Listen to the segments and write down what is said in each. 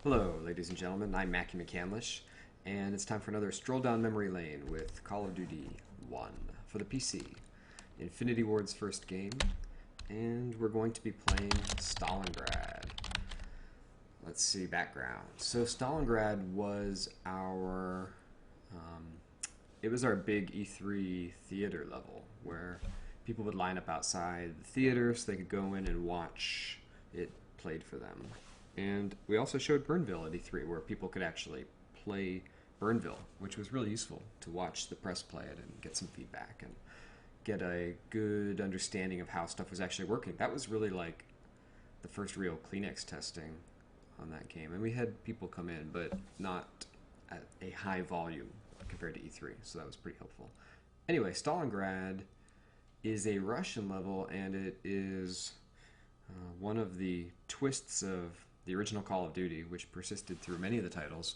Hello, ladies and gentlemen. I'm Mackie McCandlish, and it's time for another stroll down memory lane with Call of Duty 1 for the PC. Infinity Ward's first game, and we're going to be playing Stalingrad. Let's see, background. So Stalingrad was um, it was our big E3 theater level where people would line up outside the theater so they could go in and watch it played for them. And we also showed Burnville at E3 where people could actually play Burnville, which was really useful to watch the press play it and get some feedback and get a good understanding of how stuff was actually working. That was really like the first real Kleenex testing on that game. And we had people come in, but not at a high volume compared to E3, so that was pretty helpful. Anyway, Stalingrad is a Russian level, and it is one of the twists of the original Call of Duty, which persisted through many of the titles,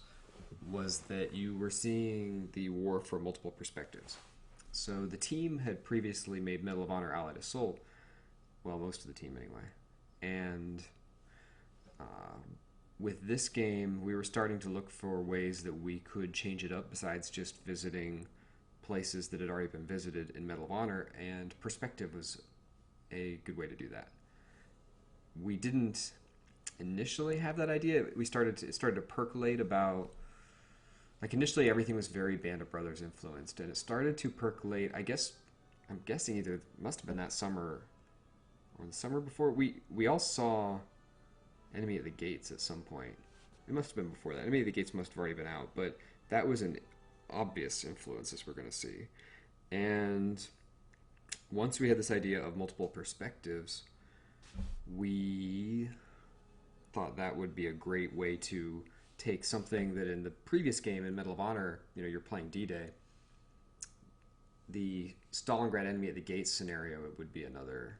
was that you were seeing the war from multiple perspectives. So the team had previously made Medal of Honor Allied Assault, well, most of the team anyway, and uh, with this game, we were starting to look for ways that we could change it up besides just visiting places that had already been visited in Medal of Honor, and perspective was a good way to do that. We didn't initially have that idea. It started to percolate about, like, initially everything was very Band of Brothers influenced, and it started to percolate. I'm guessing either it must have been that summer or the summer before. We all saw Enemy at the Gates at some point. It must have been before that. Enemy at the Gates must have already been out, but that was an obvious influence, as we're going to see. And once we had this idea of multiple perspectives, we thought that would be a great way to take something that in the previous game in Medal of Honor, you're playing D-Day. The Stalingrad Enemy at the Gates scenario, it would be another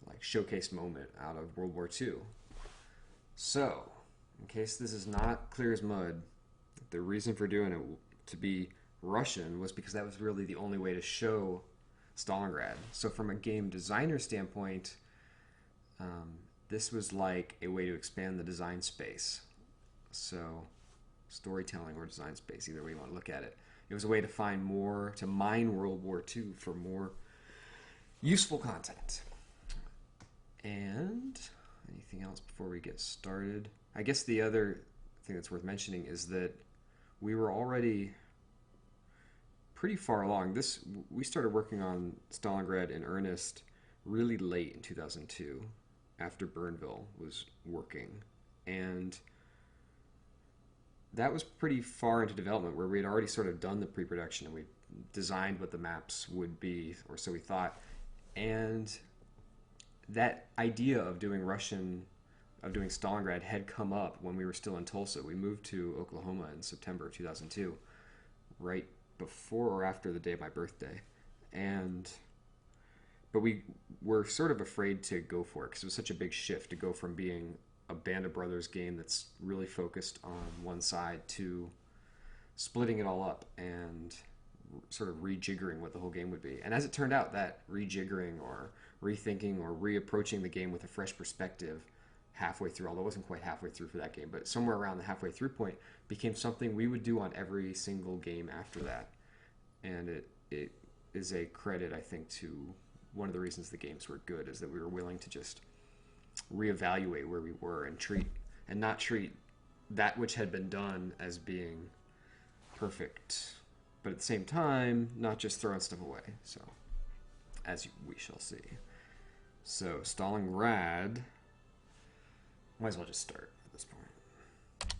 like showcase moment out of World War II. So, in case this is not clear as mud, the reason for doing it to be Russian was because that was really the only way to show Stalingrad. So from a game designer standpoint, this was like a way to expand the design space. So storytelling or design space, either way you want to look at it. It was a way to find more, to mine World War II for more useful content. And anything else before we get started? I guess the other thing that's worth mentioning is that we were already pretty far along. We started working on Stalingrad in earnest really late in 2002, after Burnville was working, and that was pretty far into development, where we had already sort of done the pre-production and we designed what the maps would be, or so we thought. And that idea of doing Stalingrad had come up when we were still in Tulsa. We moved to Oklahoma in September of 2002, right before or after the day of my birthday. But we were sort of afraid to go for it because it was such a big shift to go from being a Band of Brothers game that's really focused on one side to splitting it all up and sort of rejiggering what the whole game would be. And as it turned out, that rejiggering or rethinking or reapproaching the game with a fresh perspective halfway through, although it wasn't quite halfway through for that game, but somewhere around the halfway through point, became something we would do on every single game after that. And it is a credit, I think, to one of the reasons the games were good, is that we were willing to just reevaluate where we were and not treat that which had been done as being perfect, but at the same time not just throwing stuff away. So we shall see. So Stalingrad, might as well just start at this point.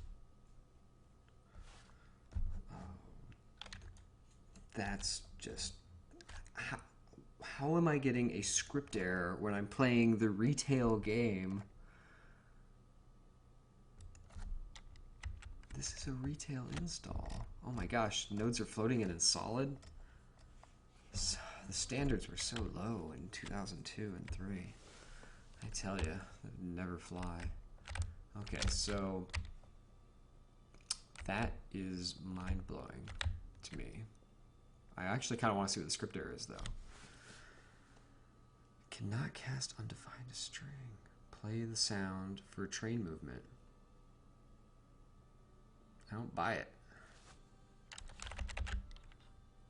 That's just how am I getting a script error when I'm playing the retail game? This is a retail install. Oh my gosh, nodes are floating in solid. So, the standards were so low in 2002 and 3. I tell you, that would never fly. Okay, so that is mind-blowing to me. I actually kind of want to see what the script error is, though. Cannot cast undefined string. Play the sound for train movement. buy it.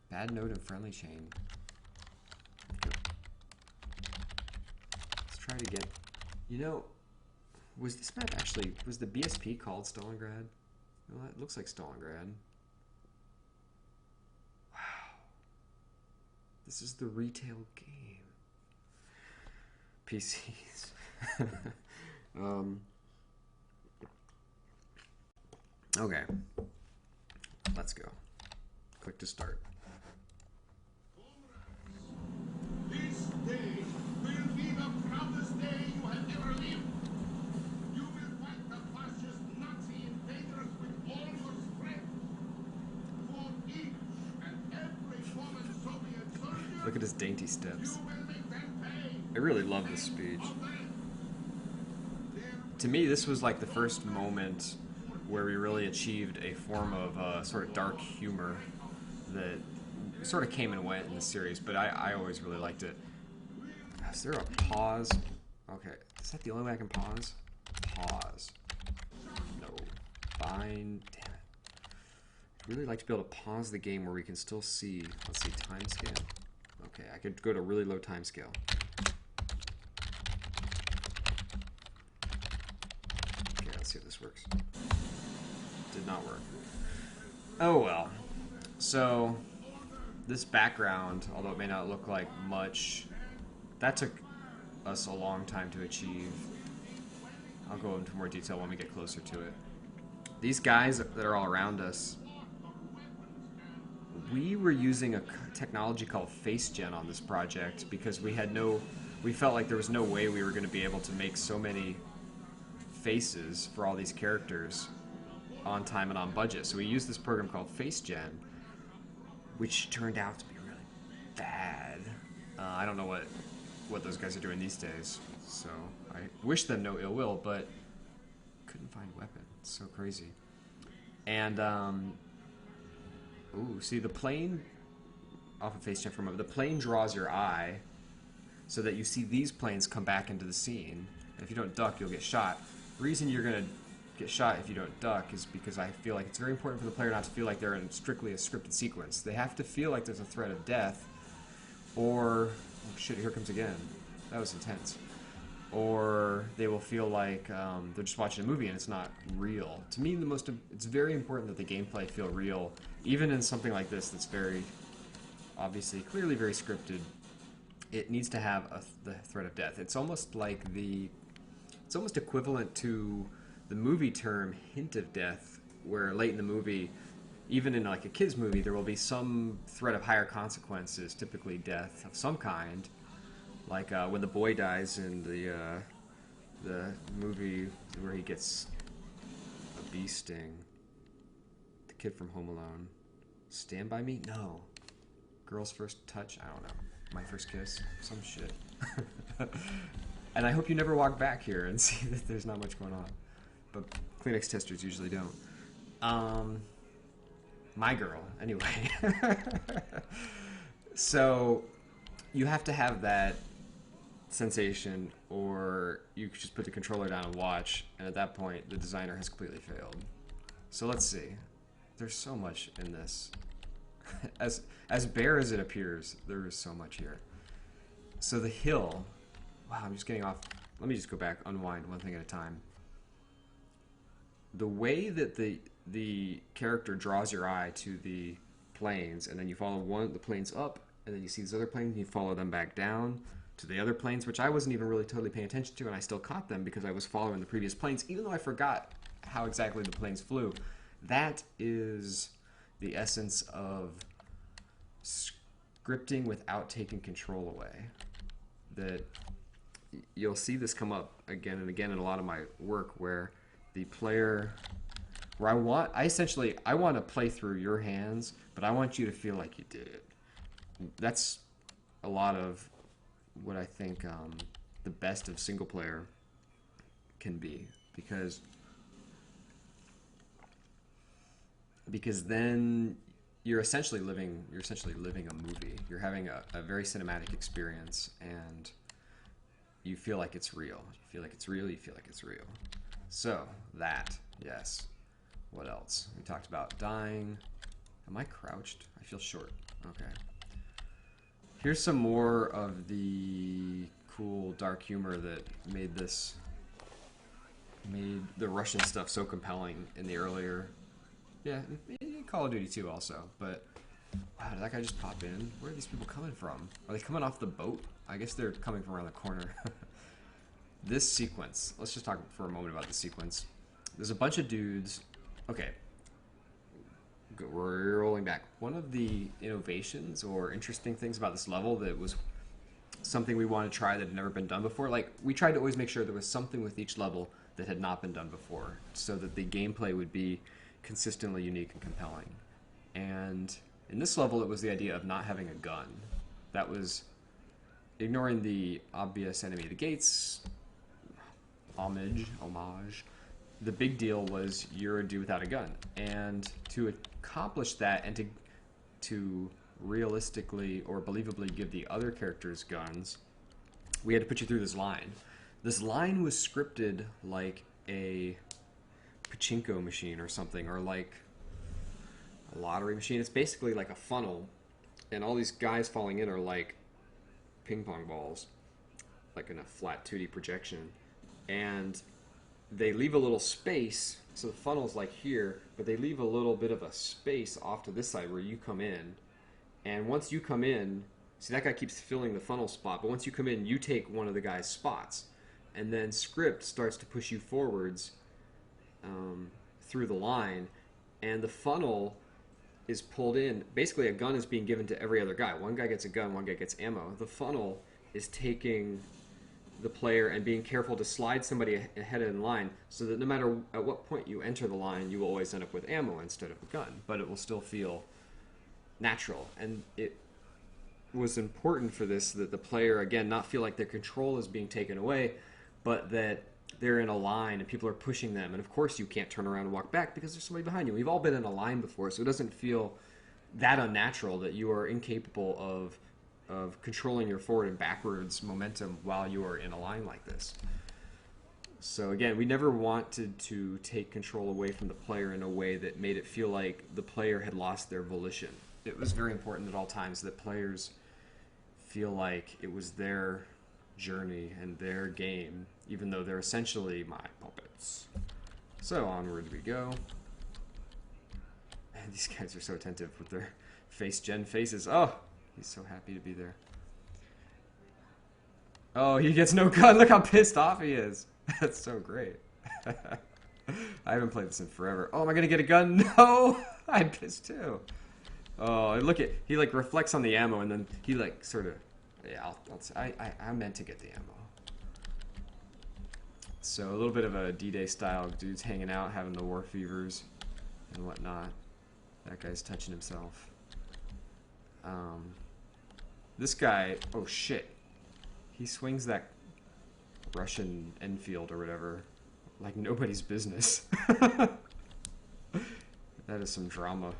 Bad node and friendly chain. Let's try to get... You know, was this map actually... Was the BSP called Stalingrad? Well, it looks like Stalingrad. Wow. This is the retail game. PCs. Okay. Let's go. Click to start. This day will be the proudest day you have ever lived. You will fight the fascist Nazi invaders with all your strength. For each and every fallen Soviet soldier, Look at his dainty steps. you will make them pay. I really love this speech. To me, this was like the first moment where we really achieved a form of sort of dark humor that sort of came and went in the series, but I always really liked it. Is there a pause? Okay, is that the only way I can pause? Pause. No. Fine. Damn it. I'd really like to be able to pause the game where we can still see, let's see, time scale. Okay, I could go to really low time scale. Okay, let's see if this works. Did not work. Oh well. So, this background, although it may not look like much, that took us a long time to achieve. I'll go into more detail when we get closer to it. These guys that are all around us, we were using a technology called face gen on this project because we felt like there was no way we were going to be able to make so many faces for all these characters on time and on budget. So we used this program called face gen, which turned out to be really bad. I don't know what those guys are doing these days, so I wish them no ill will, but couldn't find a weapon. It's so crazy. And ooh, see the plane off of face gen from the plane draws your eye so that you see these planes come back into the scene. And if you don't duck, you'll get shot. The reason you're gonna get shot if you don't duck is because I feel like it's very important for the player not to feel like they're in strictly a scripted sequence. They have to feel like there's a threat of death, or oh shit, here comes again. That was intense. Or they will feel like they're just watching a movie and it's not real. To me, it's very important that the gameplay feel real, even in something like this that's very obviously, clearly very scripted. It needs to have the threat of death. It's almost like it's almost equivalent to the movie term hint of death, where late in the movie, even in like a kid's movie, there will be some threat of higher consequences, typically death of some kind. Like when the boy dies in the movie where he gets a bee sting. The kid from Home Alone. Stand By Me? No. Girl's First Touch? I don't know. My First Kiss? Some shit. And I hope you never walk back here and see that there's not much going on. But Kleenex testers usually don't. My girl, anyway. So you have to have that sensation, or you could just put the controller down and watch, and at that point the designer has completely failed. So let's see. There's so much in this. As bare as it appears, there is so much here. So the hill. Wow, I'm just getting off. Let me just go back, unwind one thing at a time. The way that the character draws your eye to the planes, and then you follow the planes up, and then you see these other planes, and you follow them back down to the other planes, which I wasn't even really totally paying attention to, and I still caught them because I was following the previous planes, even though I forgot how exactly the planes flew. That is the essence of scripting without taking control away. That you'll see this come up again and again in a lot of my work, where the player, where I want to play through your hands, but I want you to feel like you did it. That's a lot of what I think the best of single player can be, because then you're essentially living a movie. You're having a very cinematic experience, and you feel like it's real. You feel like it's real. You feel like it's real. So that, yes. What else? We talked about dying. Am I crouched? I feel short. Okay. Here's some more of the cool dark humor that made the Russian stuff so compelling in the earlier, yeah, in Call of Duty 2 also. But wow, did that guy just pop in? Where are these people coming from? Are they coming off the boat? I guess they're coming from around the corner. This sequence. Let's just talk for a moment about the sequence. There's a bunch of dudes. Okay. We're rolling back. One of the innovations or interesting things about this level that was something we wanted to try that had never been done before, like, we tried to always make sure there was something with each level that had not been done before so that the gameplay would be consistently unique and compelling. And in this level, it was the idea of not having a gun. That was ignoring the obvious enemy of the gates, homage. The big deal was you're a dude without a gun. And to accomplish that and to realistically or believably give the other characters guns, we had to put you through this line. This line was scripted like a pachinko machine or something, or like a lottery machine. It's basically like a funnel, and all these guys falling in are like ping pong balls, like in a flat 2D projection. And they leave a little space, so the funnel's like here, but they leave a little bit of a space off to this side where you come in. And once you come in, see, that guy keeps filling the funnel spot, but once you come in, you take one of the guy's spots. And then script starts to push you forwards through the line, and the funnel is pulled in. Basically, a gun is being given to every other guy. One guy gets a gun, one guy gets ammo. The funnel is taking the player and being careful to slide somebody ahead in line so that no matter at what point you enter the line, you will always end up with ammo instead of a gun, but it will still feel natural. And it was important for this that the player, again, not feel like their control is being taken away, but that they're in a line and people are pushing them. And of course you can't turn around and walk back because there's somebody behind you. We've all been in a line before, so it doesn't feel that unnatural that you are incapable of controlling your forward and backwards momentum while you are in a line like this. So again, we never wanted to take control away from the player in a way that made it feel like the player had lost their volition. It was very important at all times that players feel like it was their journey and their game, even though they're essentially my puppets. So onward we go. Man, these guys are so attentive with their face-gen faces. Oh, he's so happy to be there. Oh, he gets no gun. Look how pissed off he is. That's so great. I haven't played this in forever. Oh, am I going to get a gun? No! I'm pissed too. Oh, and look at, he like reflects on the ammo and then he like sort of, yeah, I meant to get the ammo. So a little bit of a D-Day style, dudes hanging out, having the war fevers and whatnot. That guy's touching himself. This guy, oh shit. He swings that Russian Enfield or whatever like nobody's business. That is some drama.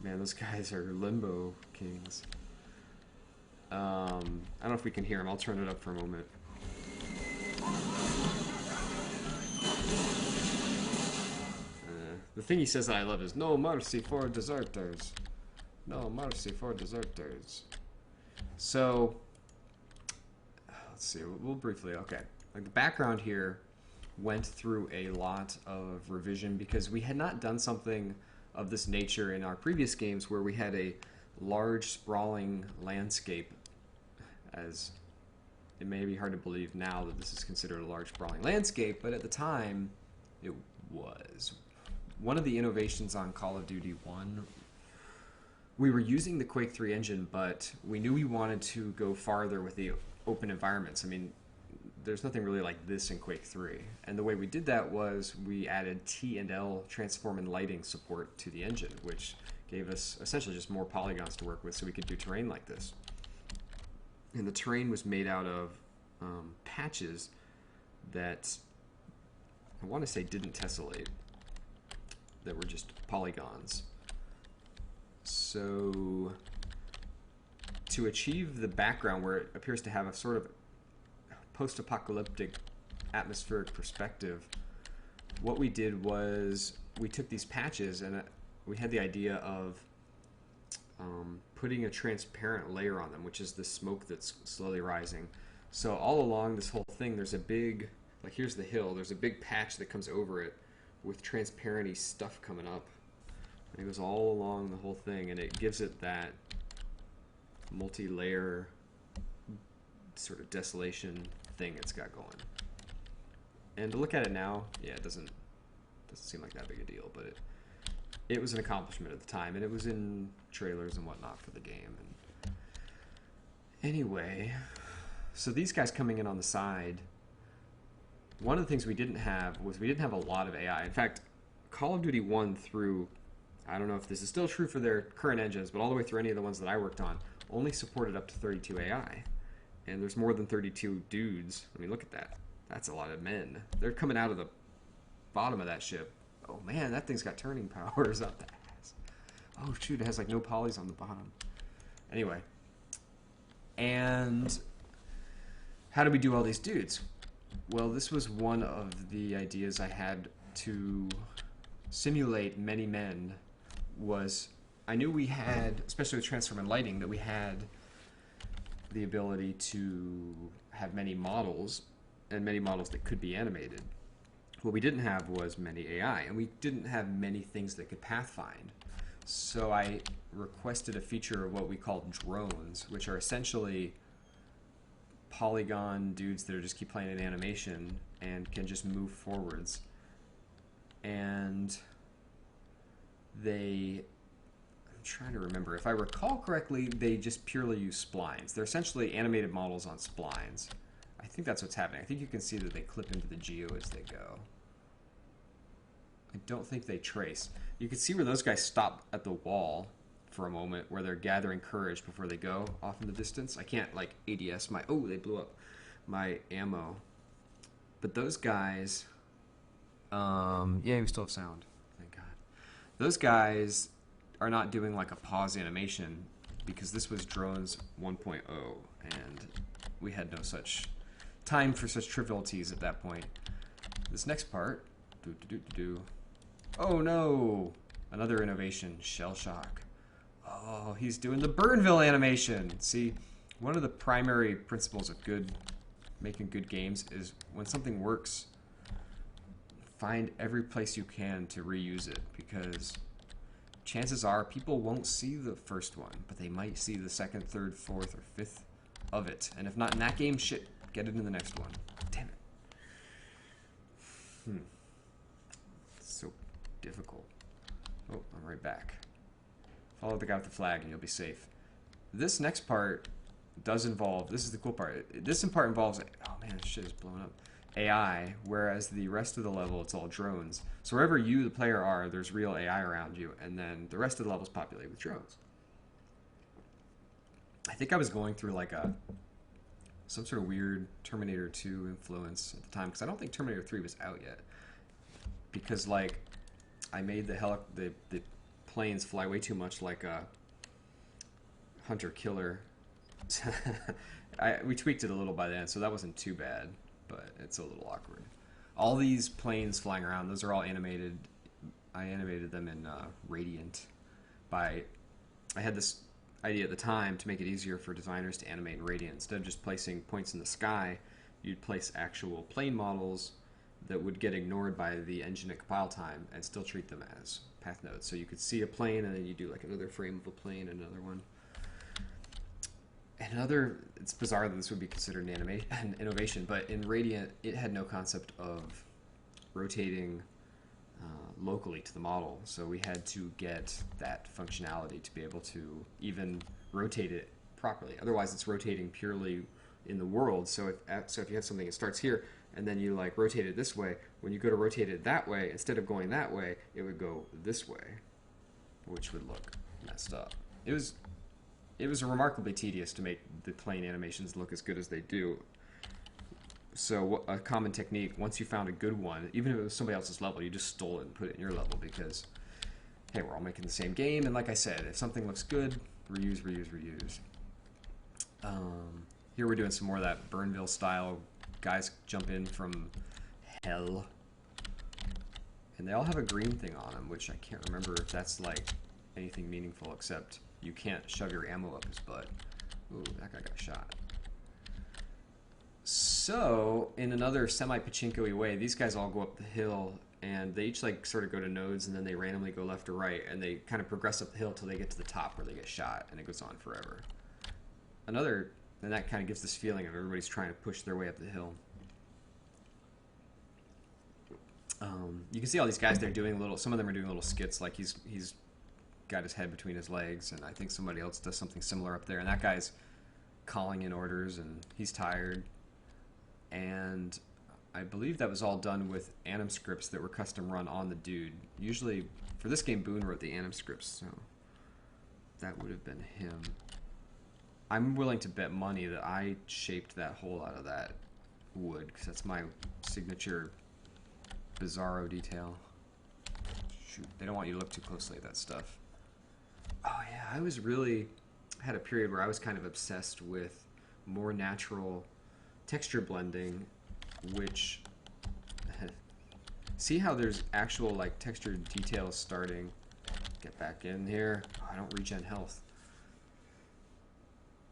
Man, those guys are limbo kings. I don't know if we can hear him. I'll turn it up for a moment. The thing he says that I love is, "No mercy for deserters. No mercy for deserters." So, let's see. We'll briefly, okay. Like the background here went through a lot of revision because we had not done something of this nature in our previous games where we had a large sprawling landscape. As it may be hard to believe now that this is considered a large sprawling landscape, but at the time it was. One of the innovations on Call of Duty 1, we were using the Quake 3 engine, but we knew we wanted to go farther with the open environments. I mean, there's nothing really like this in Quake 3. And the way we did that was we added T and L transform and lighting support to the engine, which gave us essentially just more polygons to work with so we could do terrain like this. And the terrain was made out of patches that I want to say didn't tessellate, that were just polygons. So to achieve the background where it appears to have a sort of post-apocalyptic atmospheric perspective, what we did was we took these patches and we had the idea of putting a transparent layer on them, which is the smoke that's slowly rising. So all along this whole thing, there's a big, like here's the hill, there's a big patch that comes over it with transparency stuff coming up. And it goes all along the whole thing, and it gives it that multi-layer sort of desolation thing it's got going. And to look at it now, yeah, it doesn't seem like that big a deal, but it was an accomplishment at the time, and it was in trailers and whatnot for the game. And anyway, so these guys coming in on the side, one of the things we didn't have was we didn't have a lot of AI. In fact, Call of Duty 1 through, I don't know if this is still true for their current engines, but all the way through any of the ones that I worked on, only supported up to 32 AI. And there's more than 32 dudes. I mean, look at that. That's a lot of men. They're coming out of the bottom of that ship. Oh man, that thing's got turning powers up the ass. Oh shoot, it has like no polys on the bottom. Anyway. And how do we do all these dudes? Well, this was one of the ideas I had to simulate many men. Was I knew we had, especially with transform and lighting, that we had the ability to have many models, and many models that could be animated. What we didn't have was many AI, and we didn't have many things that could pathfind. So I requested a feature of what we call drones, which are essentially polygon dudes that just keep playing an animation and can just move forwards. And I'm trying to remember, if I recall correctly, they just purely use splines. They're essentially animated models on splines. I think that's what's happening. I think you can see that they clip into the geo as they go. I don't think they trace. You can see where those guys stop at the wall for a moment, where they're gathering courage before they go off in the distance. I can't like ADS my, oh, they blew up my ammo. But those guys, yeah, we still have sound, thank God. Those guys are not doing like a pause animation, because this was drones 1.0, and we had no such time for such trivialities at that point. This next part, oh no, another innovation, shell shock. Oh, he's doing the Burnville animation. See, one of the primary principles of making good games is when something works, find every place you can to reuse it, because chances are people won't see the first one, but they might see the second, third, fourth, or fifth of it. And if not in that game, shit, get it in the next one. Damn it. It's so difficult. Oh, I'm right back. Follow the guy with the flag and you'll be safe. This next part does involve, this is the cool part, this part involves, oh man, this shit is blowing up, AI, whereas the rest of the level, it's all drones. So wherever you, the player, are, there's real AI around you, and then the rest of the level is populated with drones. I think I was going through like some sort of weird Terminator 2 influence at the time, because I don't think Terminator 3 was out yet. Because like, I made the planes fly way too much like a hunter-killer. We tweaked it a little by then, so that wasn't too bad, but it's a little awkward. All these planes flying around, those are all animated. I animated them in Radiant. I had this idea at the time to make it easier for designers to animate in Radiant. Instead of just placing points in the sky, you'd place actual plane models that would get ignored by the engine at compile time and still treat them as path nodes. So you could see a plane, and then you do like another frame of a plane, another one. It's bizarre that this would be considered an innovation, but in Radiant, it had no concept of rotating locally to the model. So we had to get that functionality to be able to even rotate it properly. Otherwise, it's rotating purely in the world. So if you have something that starts here, and then you like rotate it this way, when you go to rotate it that way, instead of going that way, it would go this way, which would look messed up. It was remarkably tedious to make the plane animations look as good as they do. So a common technique, once you found a good one, even if it was somebody else's level, you just stole it and put it in your level, because, hey, we're all making the same game, and like I said, if something looks good, reuse, reuse, reuse. Here we're doing some more of that Burnville style, guys jump in from hell. And they all have a green thing on them, which I can't remember if that's like anything meaningful, except you can't shove your ammo up his butt. Ooh, that guy got shot. So, in another semi-pachinko-y way, these guys all go up the hill, and they each like sort of go to nodes, and then they randomly go left or right, and they kind of progress up the hill till they get to the top where they get shot, and it goes on forever. And that kind of gives this feeling of everybody's trying to push their way up the hill. You can see all these guys, they're doing some of them are doing little skits, like he's got his head between his legs, and I think somebody else does something similar up there, and that guy's calling in orders, and he's tired. And I believe that was all done with anim scripts that were custom run on the dude. Usually, for this game, Boone wrote the anim scripts, so that would have been him. I'm willing to bet money that I shaped that hole out of that wood, because that's my signature bizarro detail. Shoot, they don't want you to look too closely at that stuff. Oh yeah, I had a period where I was kind of obsessed with more natural texture blending, which see how there's actual like texture details starting. Get back in here. Oh, I don't regen health.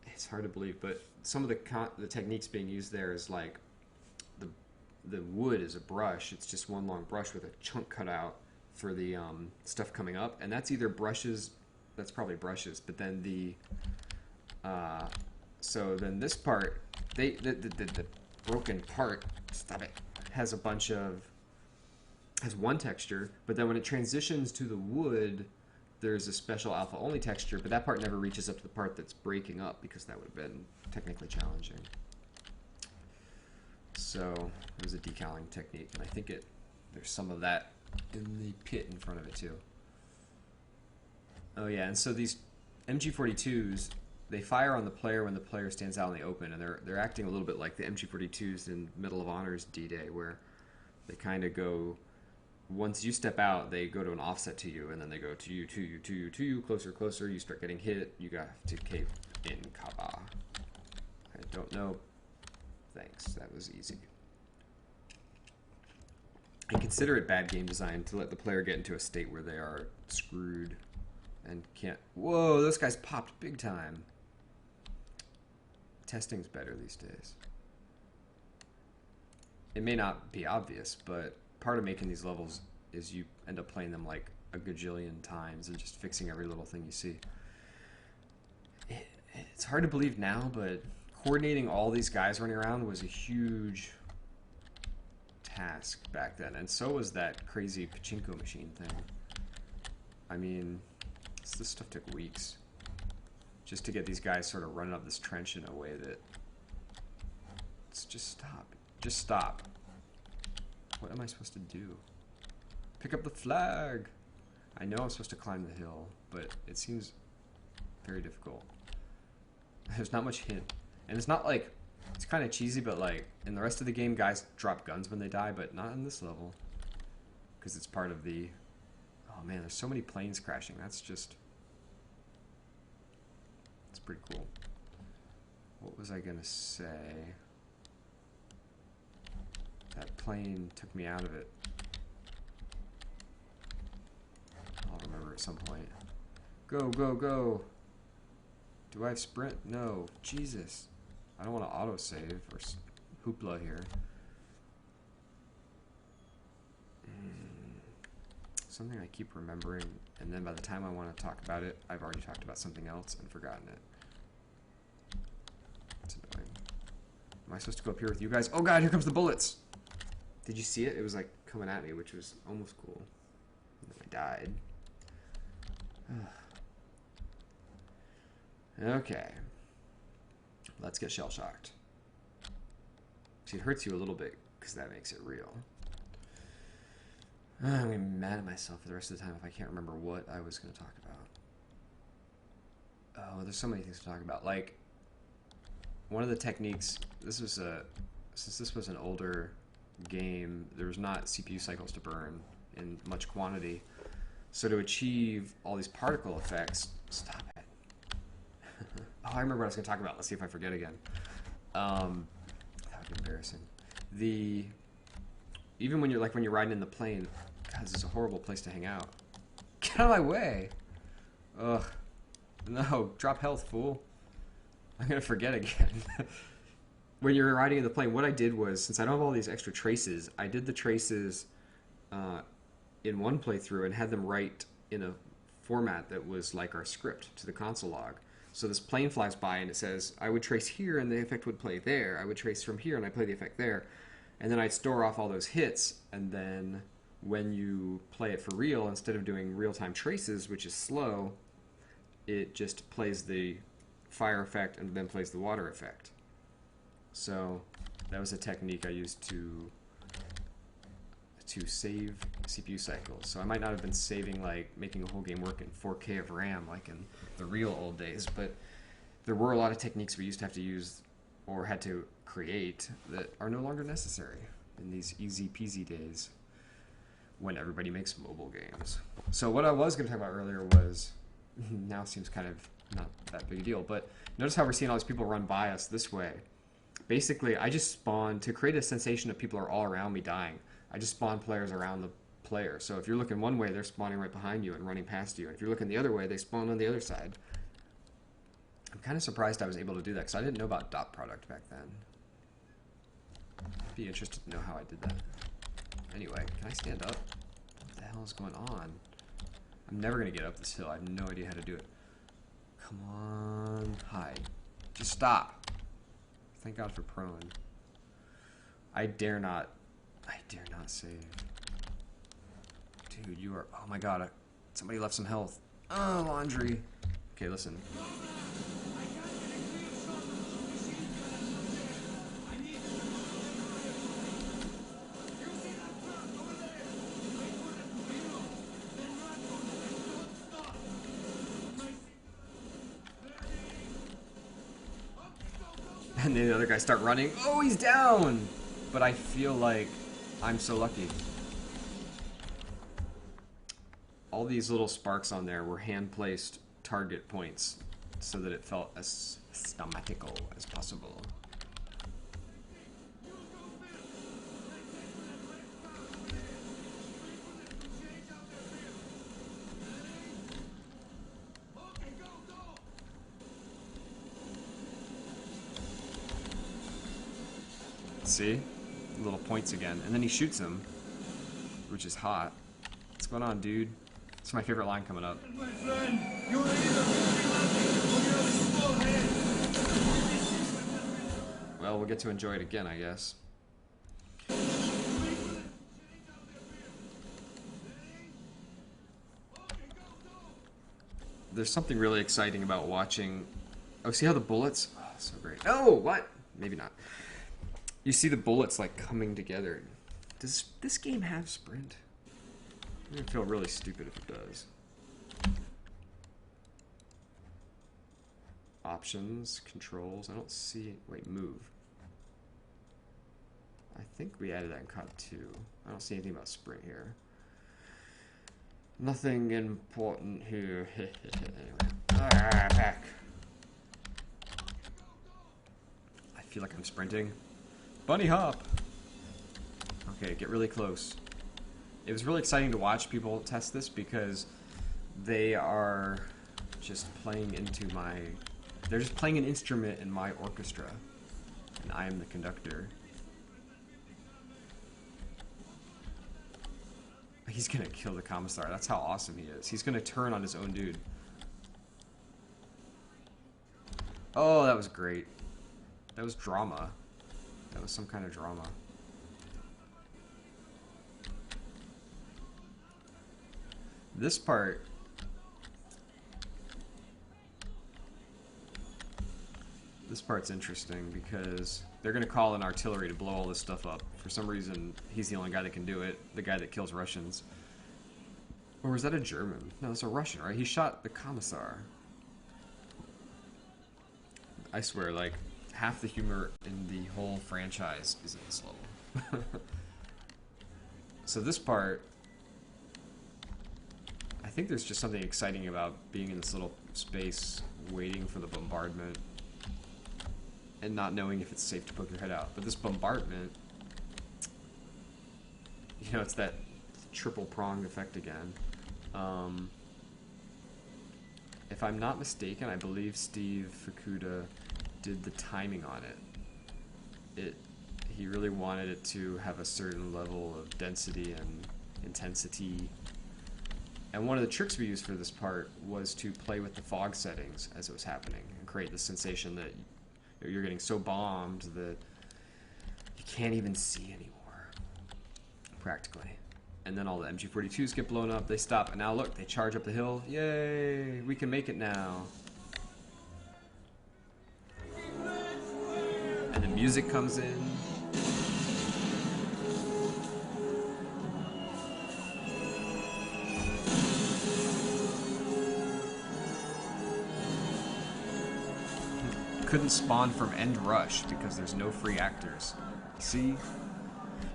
It's hard to believe, but some of the techniques being used there is like the wood is a brush. It's just one long brush with a chunk cut out for the stuff coming up, and that's either brushes. That's probably brushes, but then so then this part, the broken part, stop it, has one texture, but then when it transitions to the wood, there's a special alpha only texture, but that part never reaches up to the part that's breaking up, because that would have been technically challenging. So it was a decaling technique, and I think there's some of that in the pit in front of it too. Oh yeah, and so these MG42s, they fire on the player when the player stands out in the open, and they're acting a little bit like the MG42s in Medal of Honor's D-Day, where they kind of go, once you step out, they go to an offset to you, and then they go to you, to you, to you, to you, closer, closer, you start getting hit, you got to cape in Kaba. I don't know. Thanks, that was easy. I consider it bad game design to let the player get into a state where they are screwed and can't... Whoa, those guys popped big time. Testing's better these days. It may not be obvious, but part of making these levels is you end up playing them like a gajillion times and just fixing every little thing you see. It's hard to believe now, but coordinating all these guys running around was a huge task back then, and so was that crazy pachinko machine thing. I mean, this stuff took weeks just to get these guys sort of running up this trench in a way that... Just stop. Just stop. What am I supposed to do? Pick up the flag! I know I'm supposed to climb the hill, but it seems very difficult. There's not much hint. And it's not like... It's kind of cheesy, but like, in the rest of the game, guys drop guns when they die, but not in this level. Because it's part of the... Oh man, there's so many planes crashing. That's just... It's pretty cool. What was I gonna say? That plane took me out of it. I'll remember at some point. Go, go, go! Do I have sprint? No. Jesus. I don't want to autosave or hoopla here. Something I keep remembering, and then by the time I want to talk about it, I've already talked about something else and forgotten it. It's annoying. Am I supposed to go up here with you guys? Oh god, here comes the bullets! Did you see it? It was like coming at me, which was almost cool. And then I died. Okay. Let's get shell-shocked. See, it hurts you a little bit, because that makes it real. I'm going to be mad at myself for the rest of the time if I can't remember what I was going to talk about. Oh, there's so many things to talk about. Like, one of the techniques, since this was an older game, there was not CPU cycles to burn in much quantity. So to achieve all these particle effects, stop it. Oh, I remember what I was going to talk about. Let's see if I forget again. That would be embarrassing. Even when you're riding in the plane, God, God, this is a horrible place to hang out. Get out of my way! Ugh. No, drop health, fool. I'm gonna forget again. When you're riding in the plane, what I did was, since I don't have all these extra traces, I did the traces in one playthrough and had them write in a format that was like our script to the console log. So this plane flies by and it says, I would trace here and the effect would play there. I would trace from here and I play the effect there. And then I'd store off all those hits, and then when you play it for real, instead of doing real-time traces, which is slow, it just plays the fire effect and then plays the water effect. So that was a technique I used to save CPU cycles. So I might not have been saving, like, making a whole game work in 4K of RAM like in the real old days, but there were a lot of techniques we used to have to use or had to create that are no longer necessary in these easy peasy days when everybody makes mobile games. So what I was going to talk about earlier was, now seems kind of not that big a deal, but notice how we're seeing all these people run by us this way. Basically, I just spawned, to create a sensation of people are all around me dying, I just spawn players around the player. So if you're looking one way, they're spawning right behind you and running past you. And if you're looking the other way, they spawn on the other side. I'm kind of surprised I was able to do that, because I didn't know about dot product back then. I'd be interested to know how I did that. Anyway, can I stand up? What the hell is going on? I'm never going to get up this hill. I have no idea how to do it. Come on. Hi. Just stop. Thank God for prone. I dare not save. Dude, you are... Oh my God. Somebody left some health. Oh, laundry. Okay, listen. And then the other guys start running. Oh, he's down! But I feel like I'm so lucky. All these little sparks on there were hand-placed target points so that it felt as stomatical as possible. See? Little points again. And then he shoots him, which is hot. What's going on, dude? It's my favorite line coming up. Well, we'll get to enjoy it again, I guess. There's something really exciting about watching... Oh, see how the bullets... Oh, so great. Oh, what? Maybe not. You see the bullets, like, coming together. Does this game have sprint? I'm gonna feel really stupid if it does. Options, controls, I don't see... Wait, move. I think we added that in COD 2. I don't see anything about sprint here. Nothing important here. Anyway. Back. I feel like I'm sprinting. Bunny hop! Okay, get really close. It was really exciting to watch people test this because they are just playing into my... They're just playing an instrument in my orchestra. And I am the conductor. He's gonna kill the commissar. That's how awesome he is. He's gonna turn on his own dude. Oh, that was great. That was drama. That was some kind of drama. This part... This part's interesting because they're going to call in artillery to blow all this stuff up. For some reason, he's the only guy that can do it. The guy that kills Russians. Or was that a German? No, it's a Russian, right? He shot the commissar. I swear, like, half the humor in the whole franchise is in this level. So this part... I think there's just something exciting about being in this little space, waiting for the bombardment, and not knowing if it's safe to poke your head out. But this bombardment, you know, it's that triple pronged effect again. If I'm not mistaken, I believe Steve Fukuda did the timing on it. He really wanted it to have a certain level of density and intensity. And one of the tricks we used for this part was to play with the fog settings as it was happening and create the sensation that you're getting so bombed that you can't even see anymore, practically. And then all the MG42s get blown up, they stop, and now look, they charge up the hill. Yay, we can make it now. And the music comes in. Couldn't spawn from End Rush because there's no free actors. See?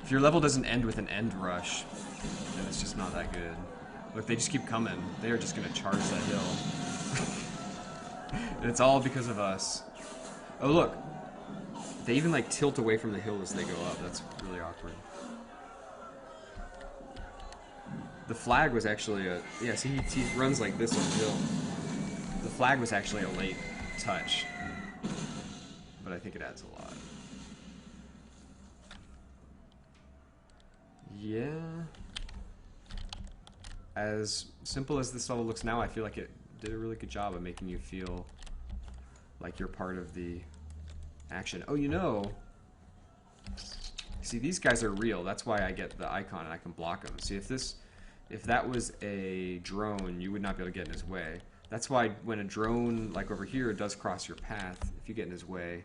If your level doesn't end with an End Rush, then it's just not that good. Look, they just keep coming. They are just gonna charge that hill. And it's all because of us. Oh look! They even like tilt away from the hill as they go up. That's really awkward. The flag was actually a... Yeah, see, he runs like this on the hill. The flag was actually a late touch. But I think it adds a lot. Yeah. As simple as this level looks now, I feel like it did a really good job of making you feel like you're part of the action. Oh, you know, see, these guys are real. That's why I get the icon and I can block them. See, if that was a drone, you would not be able to get in his way. That's why when a drone, like over here, does cross your path, if you get in his way,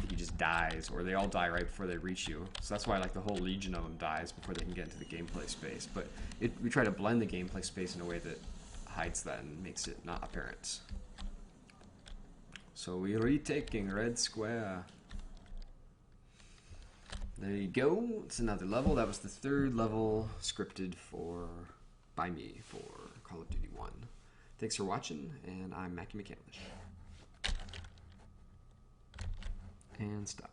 he just dies, or they all die right before they reach you. So that's why like the whole legion of them dies before they can get into the gameplay space. But we try to blend the gameplay space in a way that hides that and makes it not apparent. So we're retaking Red Square. There you go. It's another level. That was the third level scripted by me for Call of Duty 1. Thanks for watching, and I'm Mackie McCandlish. And stop.